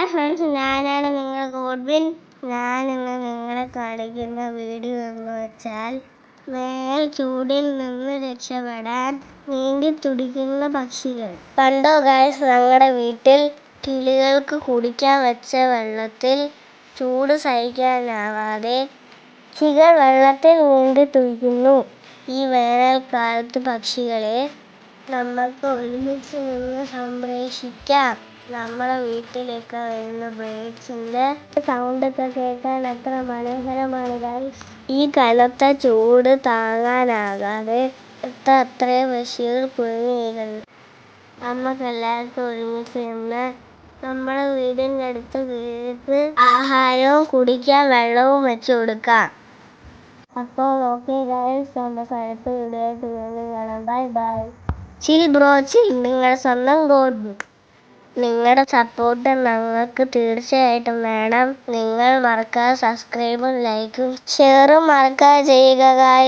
Hi friends, ഞാനാണ് നിങ്ങൾ Godwin. ഞാനിന്ന് നിങ്ങളെ കാണിക്കുന്ന വീഡിയോ എന്ന് വെച്ചാൽ വേനൽ ചൂടിൽ നിന്ന് രക്ഷപ്പെടാൻ നീന്തി തുടിക്കുന്ന പക്ഷികൾ. കണ്ടോ ഗൈസ്, ഞങ്ങളുടെ വീട്ടിൽ കിളികൾക്ക് കുടിക്കാൻ വെച്ച വെള്ളത്തിൽ ചൂട് സഹിക്കാനാവാതെ പക്ഷികൾ വെള്ളത്തിൽ നീന്തി തുടിക്കുന്നു. ഈ വേനൽക്കാലത്ത് പക്ഷികളെ നമുക്ക് ഒരുമിച്ച് നിന്ന് സംരക്ഷിക്കാം. നമ്മുടെ വീട്ടിലൊക്കെ വരുന്ന ബേഡ്സിന്റെ സൗണ്ടൊക്കെ കേൾക്കാൻ എത്ര മനോഹരമാണ് ഗൈസ്. ഈ കനത്ത ചൂട് താങ്ങാനാകാതെ അത്രയും പക്ഷികൾ കുടുങ്ങിയിരുന്നു. നമുക്ക് എല്ലാവർക്കും ഒരുമിച്ച് നിന്ന് നമ്മുടെ വീടിൻ്റെ അടുത്ത് കിളികൾക്ക് ആഹാരവും കുടിക്കാൻ വെള്ളവും വെച്ച് കൊടുക്കാം. അപ്പോൾ ഓക്കെ ഗൈസ്, നമുക്ക് അടുത്ത വീഡിയോ ആയിട്ട് വീണ്ടും കാണാം. Bye bye. ചിൽ ബ്രോ ചിൽ, നിങ്ങളുടെ സ്വന്തം ഗോഡ്. നിങ്ങളുടെ സപ്പോർട്ട് ഞങ്ങൾക്ക് തീർച്ചയായിട്ടും വേണം. നിങ്ങൾ മറക്കാതെ സബ്സ്ക്രൈബും ലൈക്കും ഷെയറും മറക്കാതെ ചെയ്യുക ഗൈസ്.